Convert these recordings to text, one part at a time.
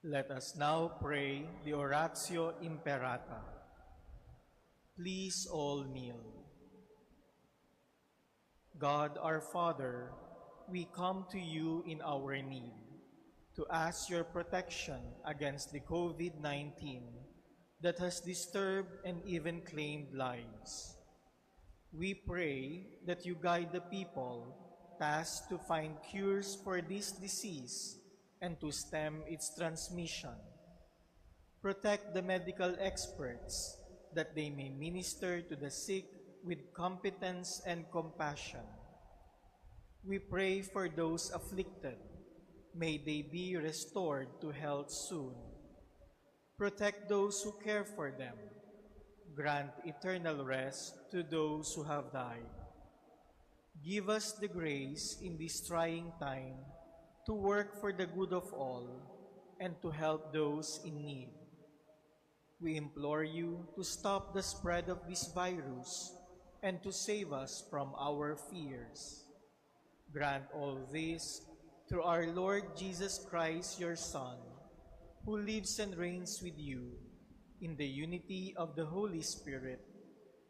Let us now pray the Oratio Imperata. Please all kneel. God our Father, we come to you in our need to ask your protection against the COVID-19 that has disturbed and even claimed lives. We pray that you guide the people tasked to find cures for this disease and to stem its transmission. Protect the medical experts that they may minister to the sick with competence and compassion. We pray for those afflicted. May they be restored to health soon. Protect those who care for them. Grant eternal rest to those who have died. Give us the grace in this trying time to work for the good of all and to help those in need. We implore you to stop the spread of this virus and to save us from our fears. Grant all this through our Lord Jesus Christ, your Son, who lives and reigns with you in the unity of the Holy Spirit,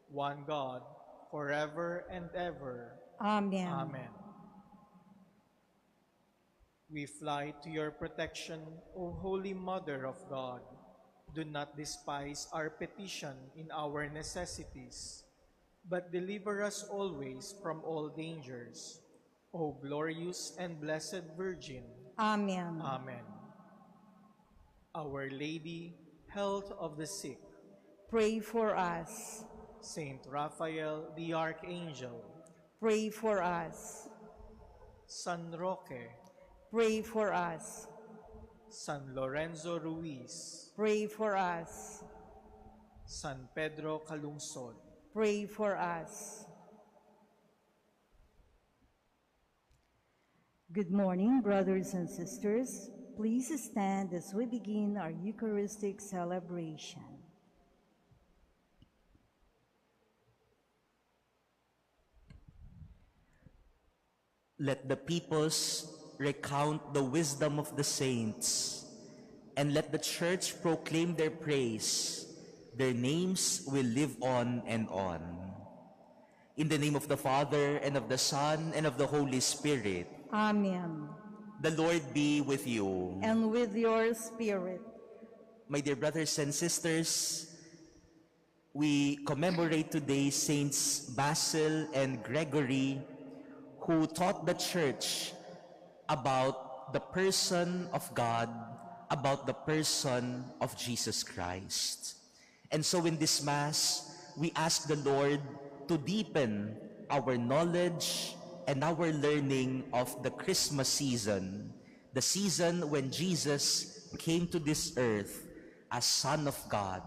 one God, forever and ever. Amen. Amen. We fly to your protection, O Holy Mother of God. Do not despise our petition in our necessities, but deliver us always from all dangers. O glorious and blessed Virgin. Amen. Amen. Our Lady, health of the sick. Pray for us. Saint Raphael, the Archangel. Pray for us. San Roque. Pray for us. San Lorenzo Ruiz. Pray for us. San Pedro Calungsod. Pray for us. Good morning, brothers and sisters. Please stand as we begin our Eucharistic celebration. Let the peoples recount the wisdom of the saints, and let the Church proclaim their praise. Their names will live on and on. In the name of the Father, and of the Son, and of the Holy Spirit. Amen. The Lord be with you. And with your spirit. My dear brothers and sisters, we commemorate today Saints Basil and Gregory, who taught the Church about the person of God, about the person of Jesus Christ. And so in this Mass, we ask the Lord to deepen our knowledge and our learning of the Christmas season, the season when Jesus came to this earth as Son of God.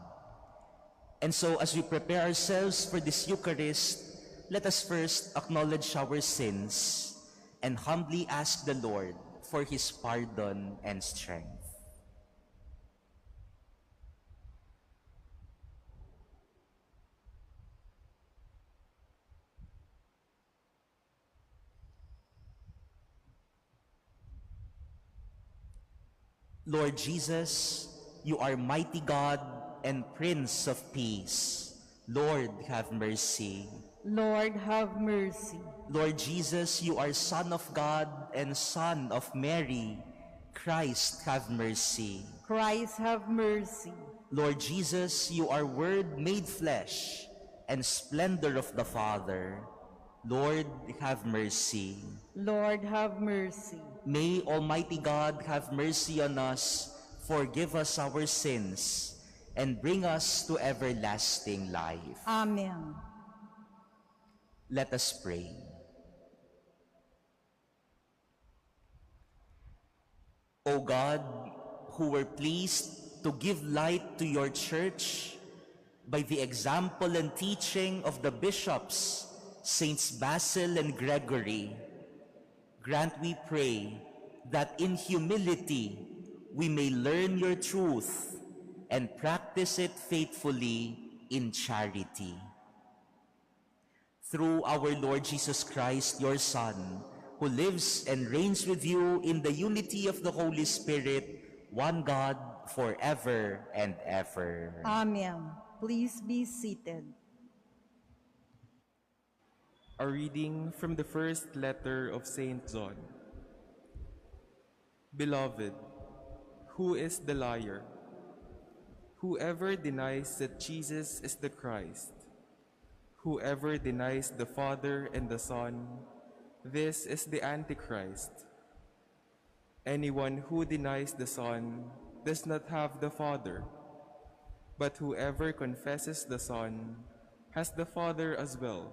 And so as we prepare ourselves for this Eucharist, let us first acknowledge our sins and humbly ask the Lord for His pardon and strength. Lord Jesus, you are mighty God and Prince of Peace. Lord, have mercy. Lord, have mercy. Lord Jesus, you are Son of God and Son of Mary. Christ, have mercy. Christ, have mercy. Lord Jesus, you are Word made flesh and splendor of the Father. Lord, have mercy. Lord, have mercy. May Almighty God have mercy on us, forgive us our sins, and bring us to everlasting life. Amen. Let us pray. O God, who were pleased to give light to your Church by the example and teaching of the bishops, Saints Basil and Gregory, grant, we pray, that in humility we may learn your truth and practice it faithfully in charity. Through our Lord Jesus Christ, your Son, who lives and reigns with you in the unity of the Holy Spirit, one God, forever and ever. Amen. Please be seated. A reading from the first letter of Saint John. Beloved, who is the liar? Whoever denies that Jesus is the Christ, whoever denies the Father and the Son, this is the Antichrist. Anyone who denies the Son does not have the Father, but whoever confesses the Son has the Father as well.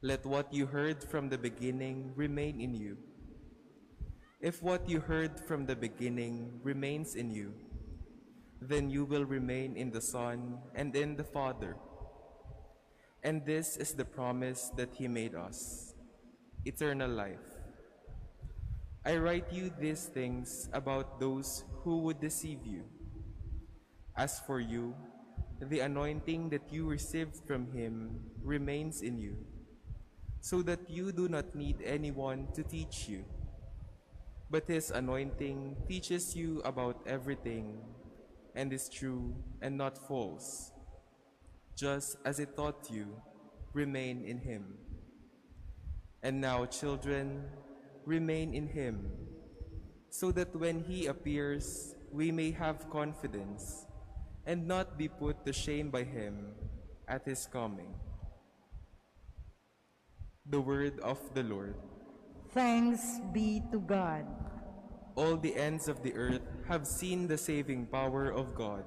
Let what you heard from the beginning remain in you. If what you heard from the beginning remains in you, then you will remain in the Son and in the Father. And this is the promise that He made us, eternal life. I write you these things about those who would deceive you. As for you, the anointing that you received from Him remains in you, so that you do not need anyone to teach you. But His anointing teaches you about everything, and is true and not false. Just as it taught you, remain in Him. And now, children, remain in Him, so that when He appears, we may have confidence and not be put to shame by Him at His coming. The word of the Lord. Thanks be to God. All the ends of the earth have seen the saving power of God.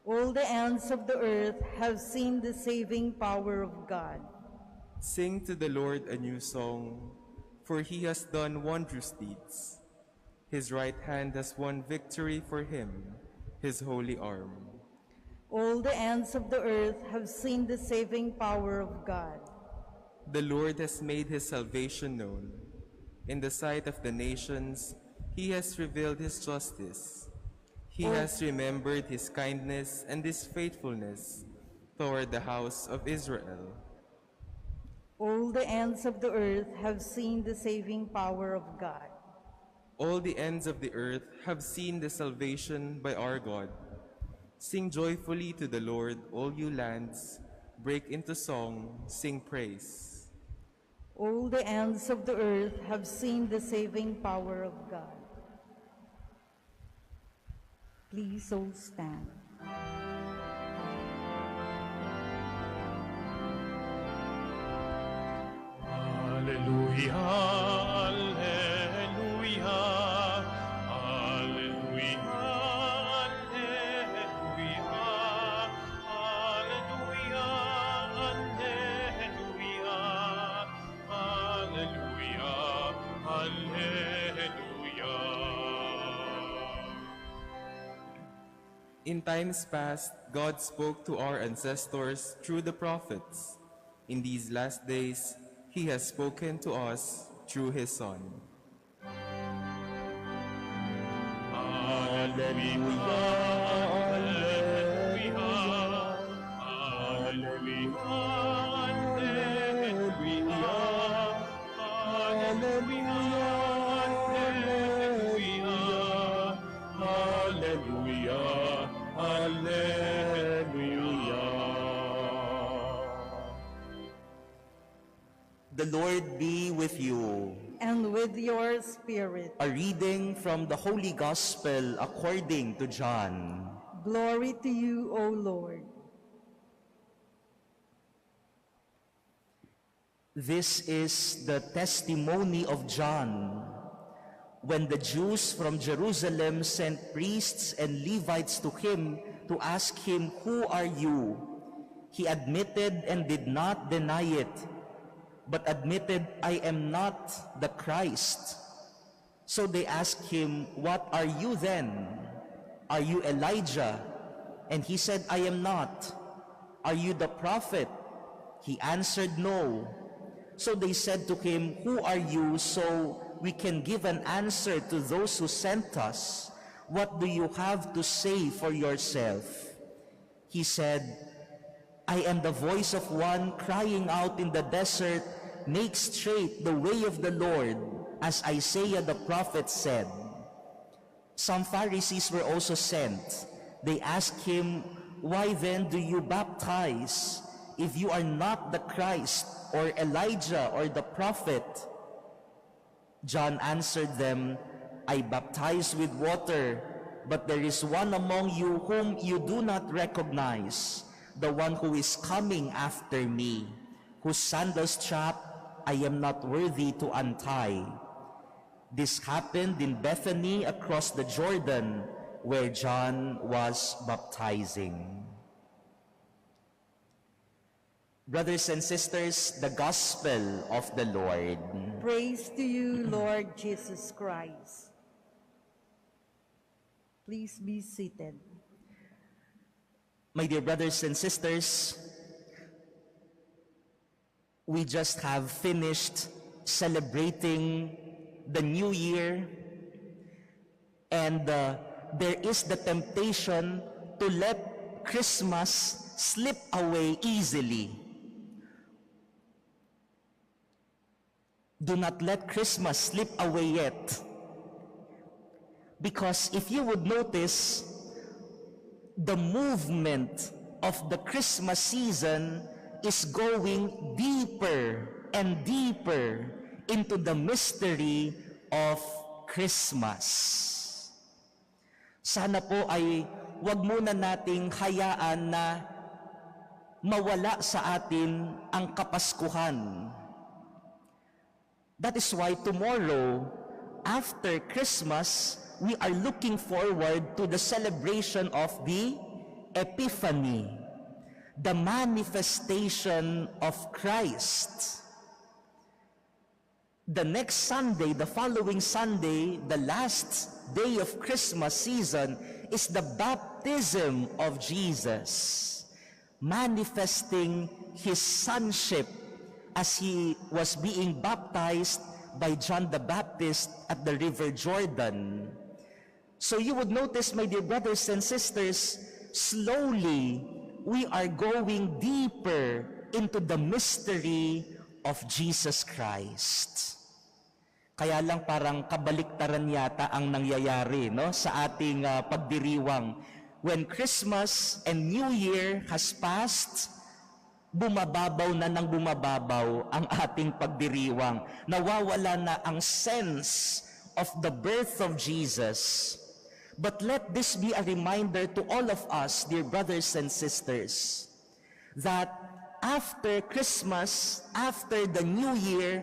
All the ends of the earth have seen the saving power of God. Sing to the Lord a new song, for He has done wondrous deeds. His right hand has won victory for Him, His holy arm. All the ends of the earth have seen the saving power of God. The Lord has made His salvation known. In the sight of the nations, He has revealed His justice. He has remembered His kindness and His faithfulness toward the house of Israel. All the ends of the earth have seen the saving power of God. All the ends of the earth have seen the salvation by our God. Sing joyfully to the Lord, all you lands. Break into song, sing praise. All the ends of the earth have seen the saving power of God. Please all stand. Alleluia, alleluia, alleluia, alleluia, alleluia, alleluia, alleluia, alleluia. In times past, God spoke to our ancestors through the prophets. In these last days, He has spoken to us through His Son. The Lord be with you. And with your spirit. A reading from the Holy Gospel according to John. Glory to you, O Lord. This is the testimony of John. When the Jews from Jerusalem sent priests and Levites to him to ask him, "Who are you?" he admitted and did not deny it, but admitted, "I am not the Christ." So they asked him, "What are you then? Are you Elijah?" And he said, "I am not." "Are you the prophet?" He answered, "No." So they said to him, "Who are you, so we can give an answer to those who sent us? What do you have to say for yourself?" He said, "I am the voice of one crying out in the desert, 'Make straight the way of the Lord,' as Isaiah the prophet said." Some Pharisees were also sent. They asked him, "Why then do you baptize if you are not the Christ or Elijah or the prophet?" John answered them, "I baptize with water, but there is one among you whom you do not recognize, the one who is coming after me, whose sandal strap I am not worthy to untie." This happened in Bethany across the Jordan, where John was baptizing. Brothers and sisters, the Gospel of the Lord. Praise to you, Lord Jesus Christ. Please be seated. My dear brothers and sisters, we just have finished celebrating the new year, and there is the temptation to let Christmas slip away easily. Do not let Christmas slip away yet. Because if you would notice, the movement of the Christmas season is going deeper and deeper into the mystery of Christmas. Sana po ay wag muna nating hayaan na mawala sa atin ang Kapaskuhan. That is why tomorrow, after Christmas, we are looking forward to the celebration of the Epiphany, the manifestation of Christ. The next Sunday, the following Sunday, the last day of Christmas season, is the baptism of Jesus, manifesting his sonship as he was being baptized by John the Baptist at the River Jordan. So you would notice, my dear brothers and sisters, slowly we are going deeper into the mystery of Jesus Christ. Kaya lang parang kabaliktaran yata ang nangyayari, no, sa ating pagdiriwang. When Christmas and New Year has passed, bumababaw na ng bumababaw ang ating pagdiriwang. Nawawala na ang sense of the birth of Jesus. But let this be a reminder to all of us, dear brothers and sisters, that after Christmas, after the New Year,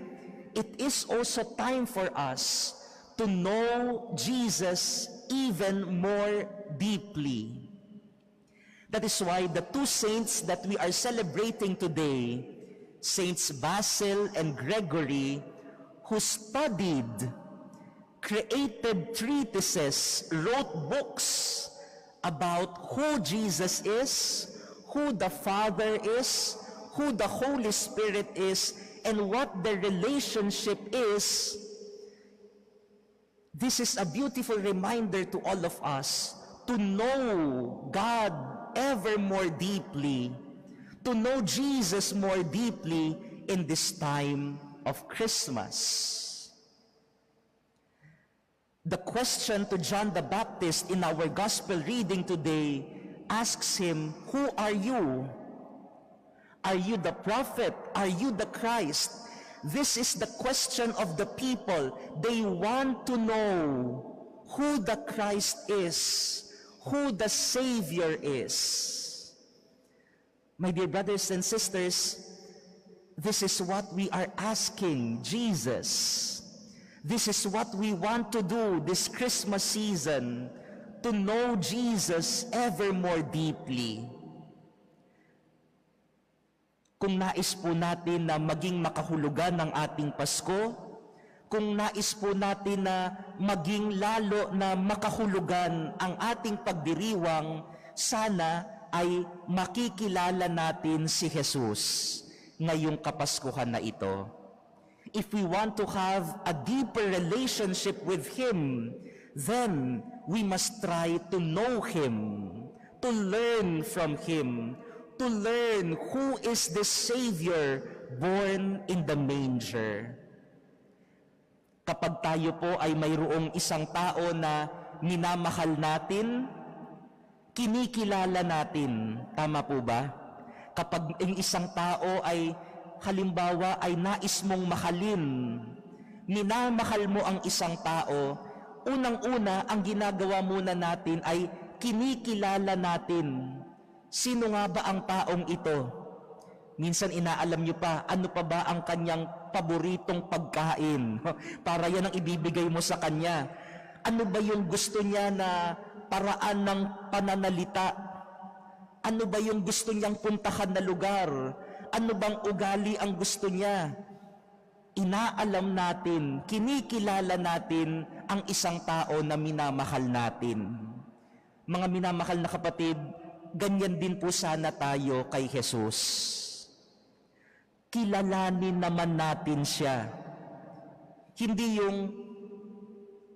it is also time for us to know Jesus even more deeply. That is why the two saints that we are celebrating today, Saints Basil and Gregory, who studied, created treatises, wrote books about who Jesus is, who the Father is, who the Holy Spirit is, and what the relationship is. This is a beautiful reminder to all of us to know God ever more deeply, to know Jesus more deeply in this time of Christmas. The question to John the Baptist in our gospel reading today asks him, "Who are you? Are you the prophet? Are you the Christ?" This is the question of the people. They want to know who the Christ is, who the Savior is. My dear brothers and sisters, this is what we are asking Jesus. This is what we want to do this Christmas season, to know Jesus ever more deeply. Kung nais po natin na maging makahulugan ng ating Pasko, kung nais po natin na maging lalo na makahulugan ang ating pagdiriwang, sana ay makikilala natin si Jesus ngayong Kapaskuhan na ito. If we want to have a deeper relationship with Him, then we must try to know Him, to learn from Him, to learn who is the Savior born in the manger. Kapag tayo po ay mayroong isang tao na minamahal natin, kinikilala natin. Tama po ba? Kapag ang isang tao ay halimbawa ay nais mong mahalin, minamahal mo ang isang tao, unang-una ang ginagawa muna natin ay kinikilala natin. Sino nga ba ang taong ito? Minsan inaalam nyo pa, ano pa ba ang kanyang paboritong pagkain? Para yan ang ibibigay mo sa kanya. Ano ba yung gusto niya na paraan ng pananalita? Ano ba yung gusto niyang puntahan na lugar? Ano bang ugali ang gusto niya? Inaalam natin, kinikilala natin ang isang tao na minamahal natin. Mga minamahal na kapatid, ganyan din po sana tayo kay Jesus. Kilalanin naman natin siya. Hindi yung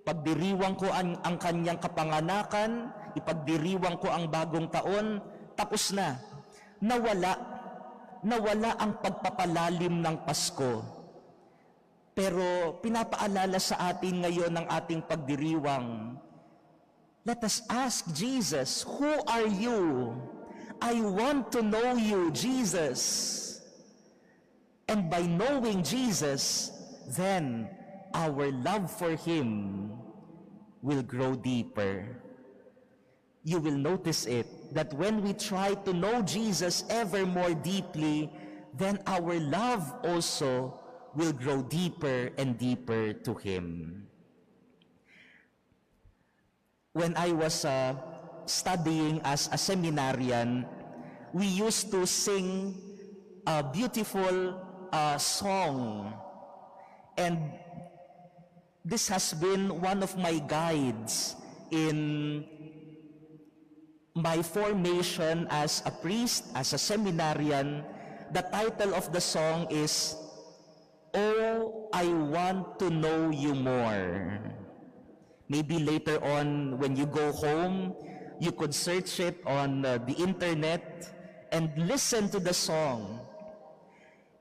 pagdiriwang ko ang kanyang kapanganakan, ipagdiriwang ko ang bagong taon, tapos na. Nawala ang pagpapalalim ng Pasko. Pero pinapaalala sa atin ngayon ng ating pagdiriwang, let us ask Jesus, who are you? I want to know you, Jesus. And by knowing Jesus, then our love for Him will grow deeper. You will notice it, that when we try to know Jesus ever more deeply, then our love also will grow deeper and deeper to Him. When I was studying as a seminarian, we used to sing a beautiful song. And this has been one of my guides in my formation as a priest, as a seminarian. The title of the song is, "Oh, I Want to Know You More." Maybe later on, when you go home, you could search it on the internet and listen to the song.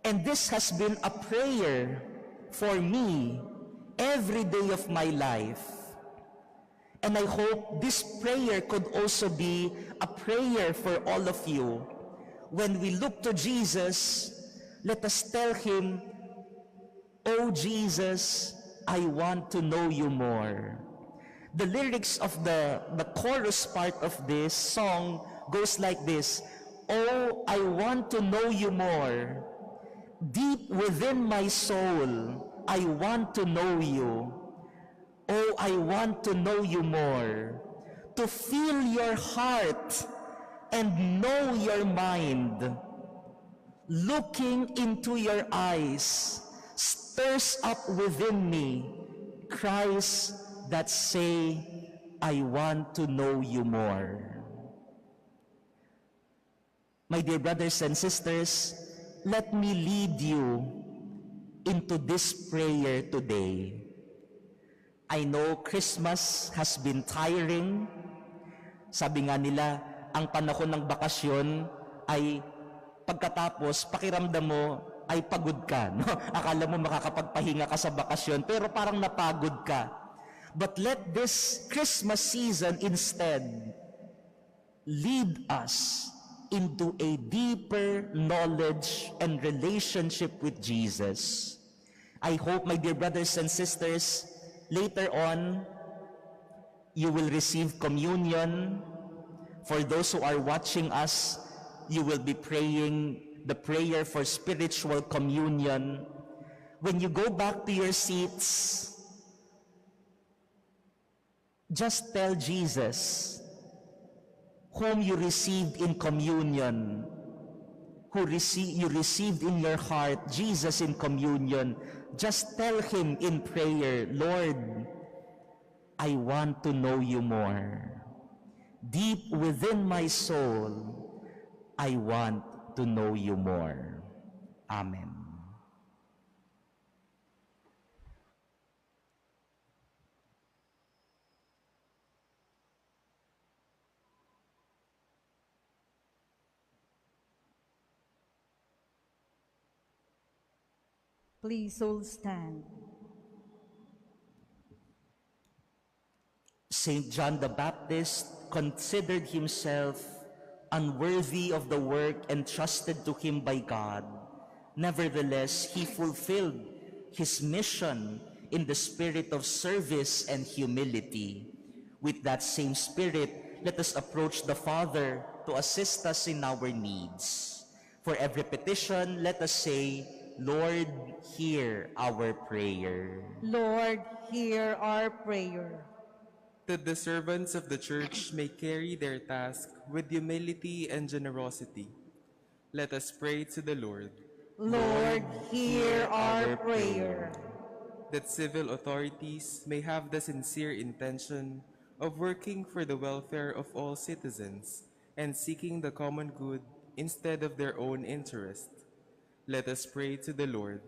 And this has been a prayer for me every day of my life. And I hope this prayer could also be a prayer for all of you. When we look to Jesus, let us tell Him, "Oh Jesus, I want to know you more." The lyrics of the chorus part of this song goes like this: "Oh, I want to know you more. Deep within my soul, I want to know you. Oh, I want to know you more. To feel your heart and know your mind. Looking into your eyes stirs up within me cries that say, I want to know you more." My dear brothers and sisters, let me lead you into this prayer today. I know Christmas has been tiring. Sabi nga nila, ang panahon ng bakasyon ay pagkatapos, pakiramdam mo ay pagod ka. No? Akala mo makakapagpahinga ka sa bakasyon, pero parang napagod ka. But let this Christmas season instead lead us into a deeper knowledge and relationship with Jesus. I hope, my dear brothers and sisters, later on, you will receive communion. For those who are watching us, you will be praying the prayer for spiritual communion. When you go back to your seats, just tell Jesus, whom you received in communion, you received in your heart, Jesus in communion, just tell Him in prayer, Lord, I want to know you more. Deep within my soul, I want to know you more. Amen. Please all stand. Saint John the Baptist considered himself unworthy of the work entrusted to him by God. Nevertheless, he fulfilled his mission in the spirit of service and humility. With that same spirit, let us approach the Father to assist us in our needs. For every petition, let us say, Lord, hear our prayer. Lord, hear our prayer. That the servants of the Church may carry their task with humility and generosity, let us pray to the Lord. Lord, hear our prayer. That civil authorities may have the sincere intention of working for the welfare of all citizens and seeking the common good instead of their own interest, let us pray to the Lord.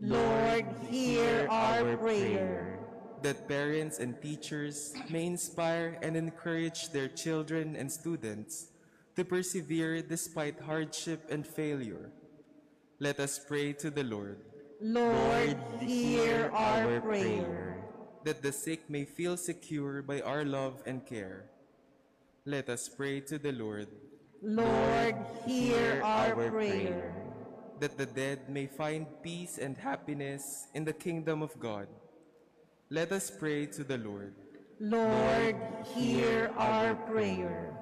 Lord, hear our prayer. That parents and teachers may inspire and encourage their children and students to persevere despite hardship and failure, let us pray to the Lord. Lord, hear our prayer. That the sick may feel secure by our love and care, let us pray to the Lord. Lord, hear our prayer. That the dead may find peace and happiness in the kingdom of God, let us pray to the Lord. Lord, hear our prayer.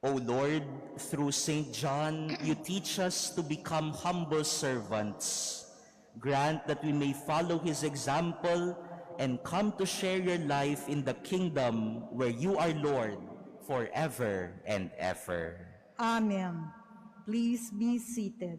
O Lord, through Saint John, you teach us to become humble servants. Grant that we may follow his example and come to share your life in the kingdom where you are Lord forever and ever. Amen. Please be seated.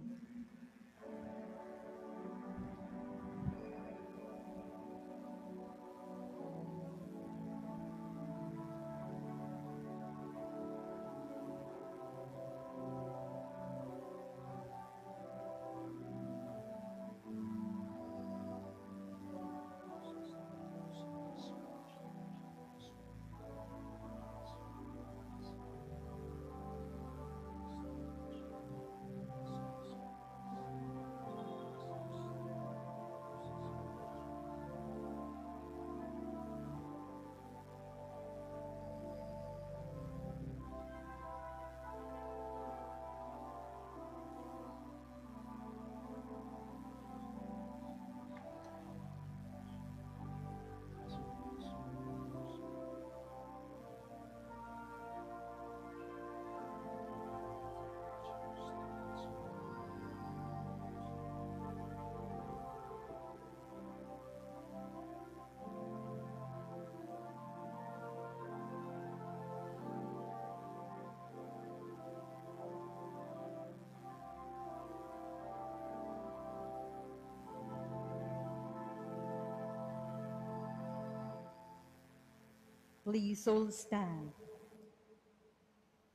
Please all stand.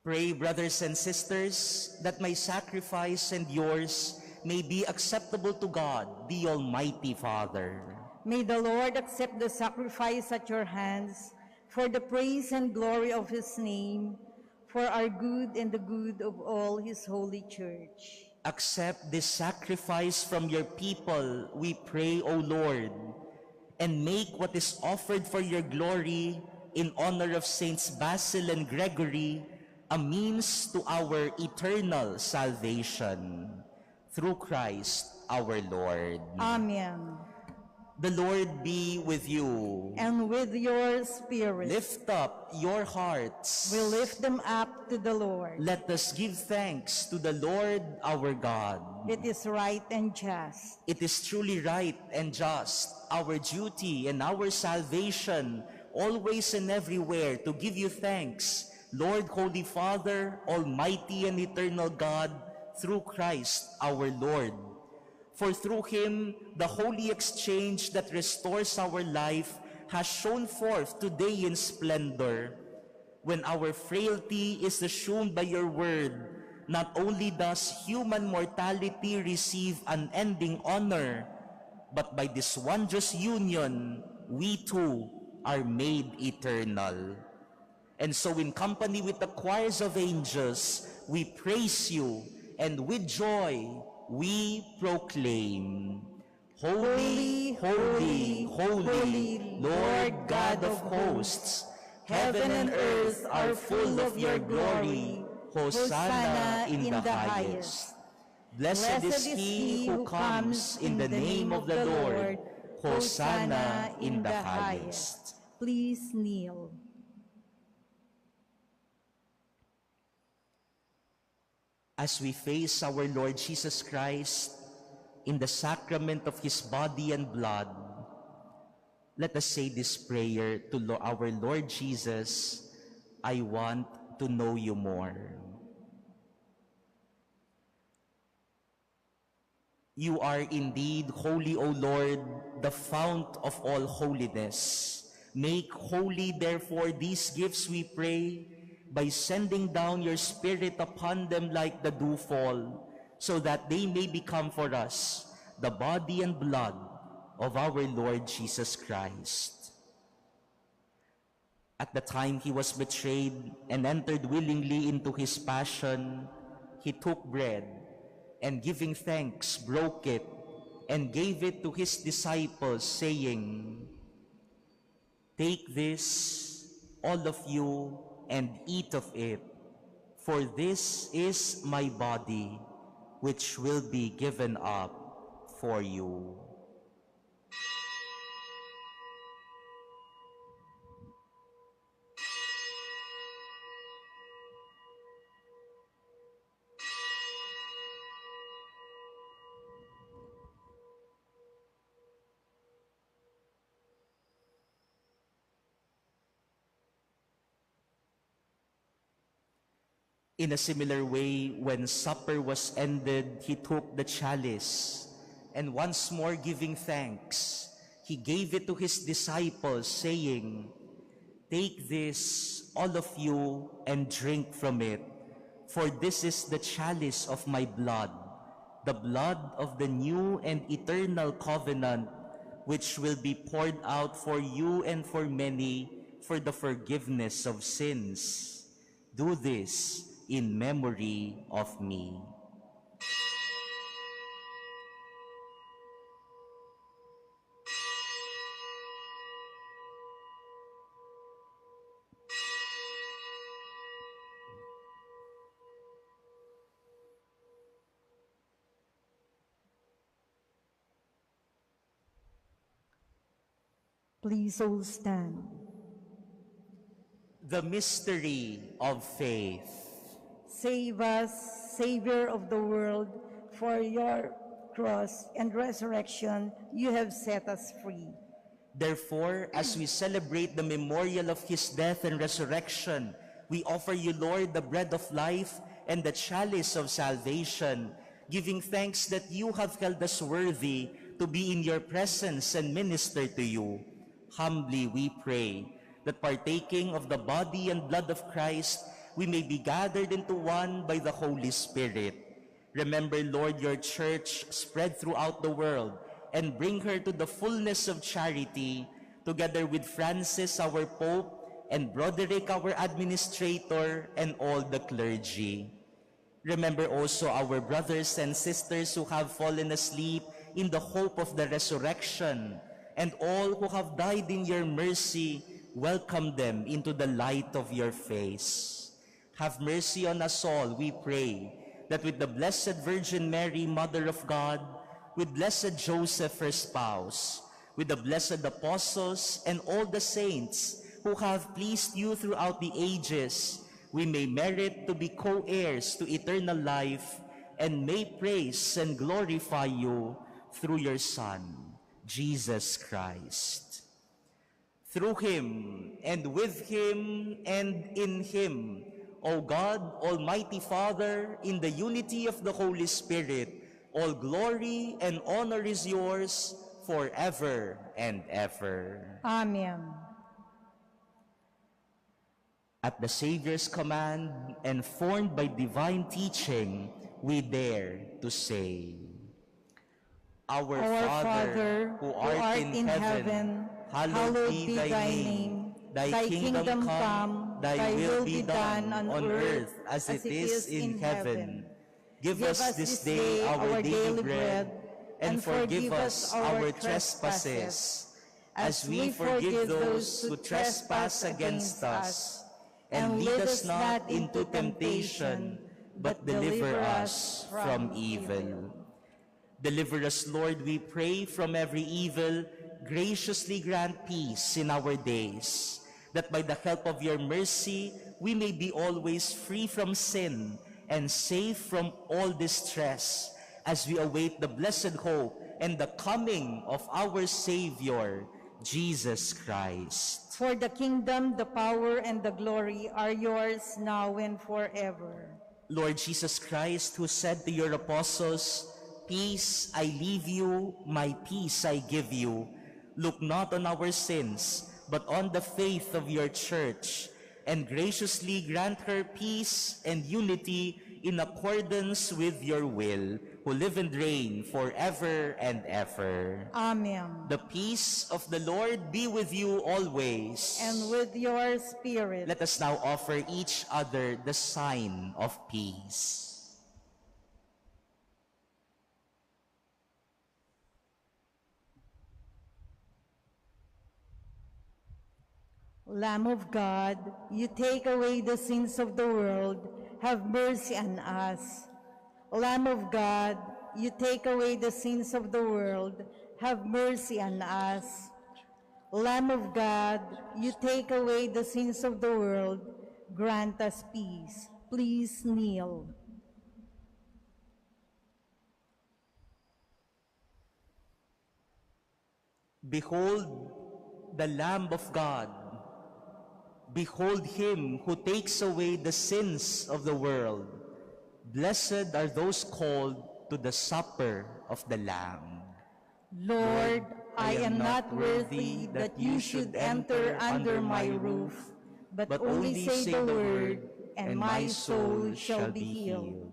Pray, brothers and sisters, that my sacrifice and yours may be acceptable to God, the Almighty Father. May the Lord accept the sacrifice at your hands for the praise and glory of his name, for our good and the good of all his holy church. Accept this sacrifice from your people, we pray, O Lord, and make what is offered for your glory in honor of Saints Basil and Gregory a means to our eternal salvation. Through Christ our Lord. Amen. The Lord be with you. And with your spirit. Lift up your hearts. We lift them up to the Lord. Let us give thanks to the Lord our God. It is right and just. It is truly right and just, our duty and our salvation, always and everywhere, to give you thanks, Lord, Holy Father, Almighty and eternal God, through Christ our Lord. For through him, the holy exchange that restores our life has shone forth today in splendor. When our frailty is assumed by your word, not only does human mortality receive unending honor, but by this wondrous union, we too are made eternal. And so in company with the choirs of angels, we praise you, and with joy we proclaim, Holy, holy, holy, Lord God of hosts, heaven and earth are full of your glory. Hosanna in the highest. Blessed is he who comes in the name of the Lord. Hosanna in the highest. Please kneel. As we face our Lord Jesus Christ in the sacrament of his body and blood, let us say this prayer to our Lord Jesus. I want to know you more. You are indeed holy, O Lord, the fount of all holiness. Make holy, therefore, these gifts, we pray, by sending down your Spirit upon them like the dewfall, so that they may become for us the body and blood of our Lord Jesus Christ. At the time he was betrayed and entered willingly into his passion, he took bread, and giving thanks, broke it, and gave it to his disciples, saying, "Take this, all of you, and eat of it, for this is my body, which will be given up for you." In a similar way, when supper was ended, he took the chalice, and once more giving thanks, he gave it to his disciples, saying, "Take this, all of you, and drink from it, for this is the chalice of my blood, the blood of the new and eternal covenant, which will be poured out for you and for many for the forgiveness of sins. Do this in memory of me." Please all stand. The mystery of faith. Save us, Savior of the world, for your cross and resurrection you have set us free. Therefore, as we celebrate the memorial of his death and resurrection, we offer you, Lord, the bread of life and the chalice of salvation, giving thanks that you have held us worthy to be in your presence and minister to you. Humbly we pray that partaking of the body and blood of Christ, we may be gathered into one by the Holy Spirit. Remember, Lord, your church spread throughout the world, and bring her to the fullness of charity, together with Francis, our Pope, and Broderick, our administrator, and all the clergy. Remember also our brothers and sisters who have fallen asleep in the hope of the resurrection, and all who have died in your mercy. Welcome them into the light of your face. Have mercy on us all, we pray, that with the Blessed Virgin Mary, Mother of God, with blessed Joseph, her spouse, with the blessed apostles and all the saints who have pleased you throughout the ages, we may merit to be co-heirs to eternal life, and may praise and glorify you through your Son, Jesus Christ. Through him, and with him, and in him, O God, Almighty Father, in the unity of the Holy Spirit, all glory and honor is yours forever and ever. Amen. At the Savior's command and formed by divine teaching, we dare to say, Our Father, who art in heaven, hallowed be thy name. Thy kingdom come, thy will be done on earth as it is in heaven. Give us this day our daily bread, and forgive us our trespasses, as we forgive those who trespass against us. And lead us not into temptation, but deliver us from evil. Deliver us, Lord, we pray, from every evil. Graciously grant peace in our days, that by the help of your mercy, we may be always free from sin and safe from all distress, as we await the blessed hope and the coming of our Savior, Jesus Christ. For the kingdom, the power, and the glory are yours now and forever. Lord Jesus Christ, who said to your apostles, "Peace I leave you, my peace I give you," look not on our sins, but on the faith of your church, and graciously grant her peace and unity in accordance with your will, who live and reign forever and ever. Amen. The peace of the Lord be with you always. And with your spirit. Let us now offer each other the sign of peace. Lamb of God, you take away the sins of the world, have mercy on us. Lamb of God, you take away the sins of the world, have mercy on us. Lamb of God, you take away the sins of the world, grant us peace. Please kneel. Behold the Lamb of God. Behold him who takes away the sins of the world. Blessed are those called to the supper of the Lamb. Lord, I am not worthy that you should enter under my roof, but only say the word, and my soul shall be healed.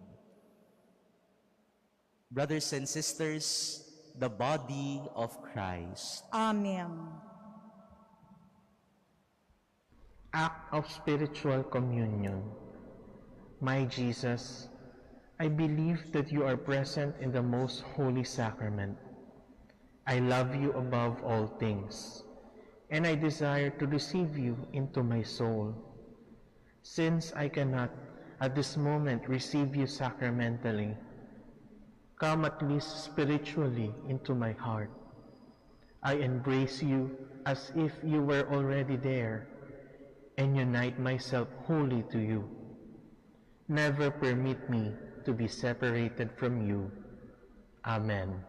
Brothers and sisters, the body of Christ. Amen. Act of spiritual communion. My Jesus, I believe that you are present in the most holy sacrament. I love you above all things, and I desire to receive you into my soul. Since I cannot at this moment receive you sacramentally, come at least spiritually into my heart. I embrace you as if you were already there, and unite myself wholly to you. Never permit me to be separated from you. Amen.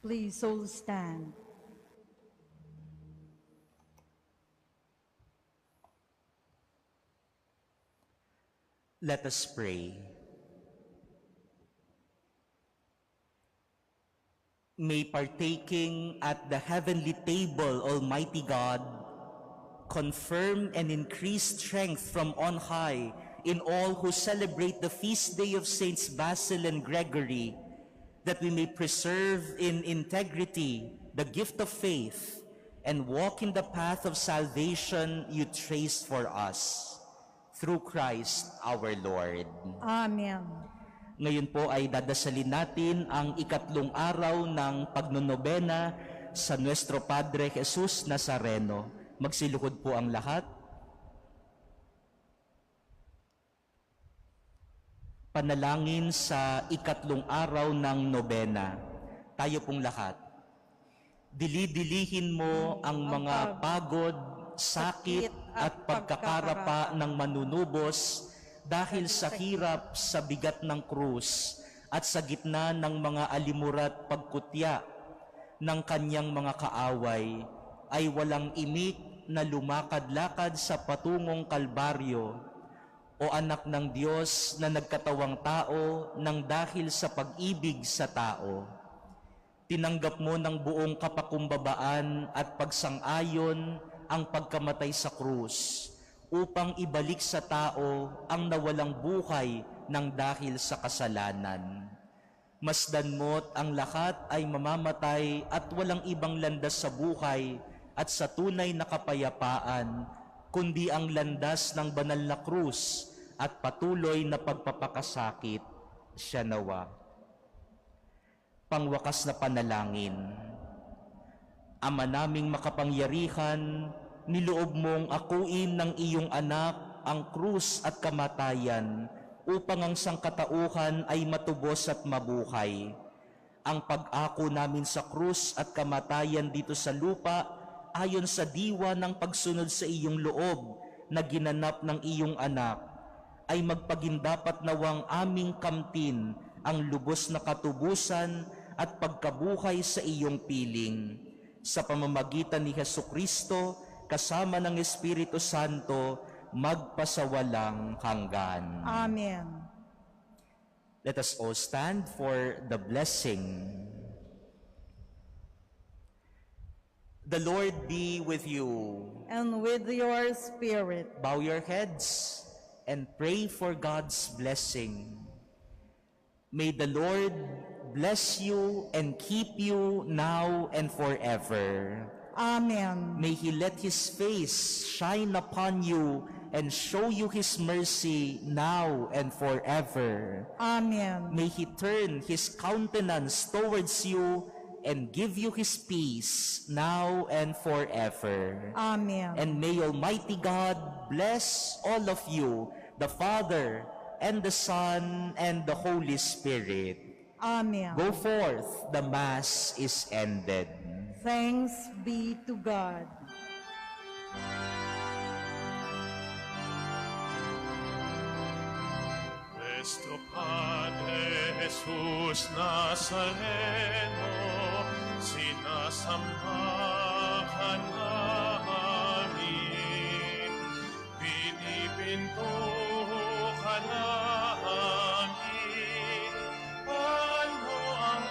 Please all stand. Let us pray. May partaking at the heavenly table, Almighty God, confirm and increase strength from on high in all who celebrate the feast day of Saints Basil and Gregory, that we may preserve in integrity the gift of faith and walk in the path of salvation you traced for us. Through Christ our Lord. Amen. Ngayon po ay dadasalin natin ang ikatlong araw ng pagnonobena sa Nuestro Padre Jesus Nazareno. Magsiluhod po ang lahat. Panalangin sa ikatlong araw ng nobena. Tayo pong lahat. Dili-dilihin mo ang mga pagod, sakit at pagkakarapa ng manunubos dahil sa hirap sa bigat ng krus at sa gitna ng mga alimurat pagkutya ng kanyang mga kaaway ay walang imik na lumakad-lakad sa patungong Kalbaryo. O anak ng Diyos na nagkatawang tao nang dahil sa pag-ibig sa tao. Tinanggap mo ng buong kapakumbabaan at pagsang-ayon ang pagkamatay sa krus upang ibalik sa tao ang nawalang buhay ng dahil sa kasalanan. Masdan mo't ang lahat ay mamamatay at walang ibang landas sa buhay at sa tunay na kapayapaan, kundi ang landas ng banal na krus at patuloy na pagpapakasakit. Siya nawa. Pangwakas na panalangin. Ama naming makapangyarihan, niloob mong akuin ng iyong anak ang krus at kamatayan upang ang sangkatauhan ay matubos at mabuhay. Ang pag-ako namin sa krus at kamatayan dito sa lupa ayon sa diwa ng pagsunod sa iyong loob na ginanap ng iyong anak ay magpagindapat nawang aming kamtin ang lubos na katubusan at pagkabuhay sa iyong piling. Sa pamamagitan ni Hesukristo kasama ng Espiritu Santo, magpasawalang hanggan. Amen. Let us all stand for the blessing. The Lord be with you. And with your spirit. Bow your heads and pray for God's blessing. May the Lord bless you and keep you now and forever. Amen. May He let His face shine upon you and show you His mercy now and forever. Amen. May He turn His countenance towards you and give you His peace now and forever. Amen. And may Almighty God bless all of you, the Father and the Son and the Holy Spirit. Amen. Go forth, the Mass is ended. Thanks be to God. Nuestro Padre Jesús Nazareno, sinasamahan namin, pinipintukan namin, ano ang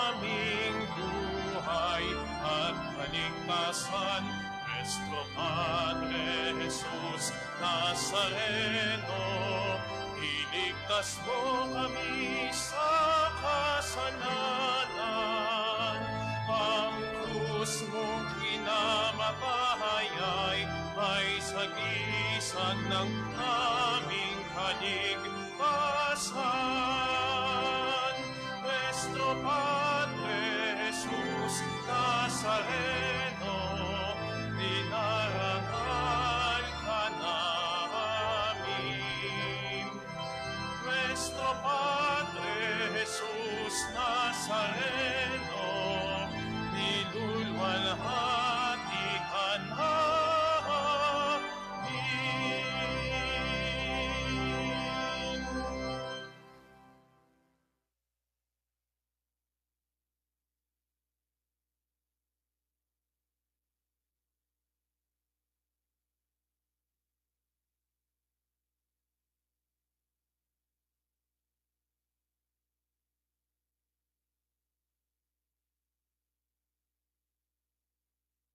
aming buhay at kaligtasan. Nuestro Padre Jesús Nazareno, iligtas mo kami sa kasalanan. Ang krus mong kinamatay ay sagisag ng aming kaligtasan.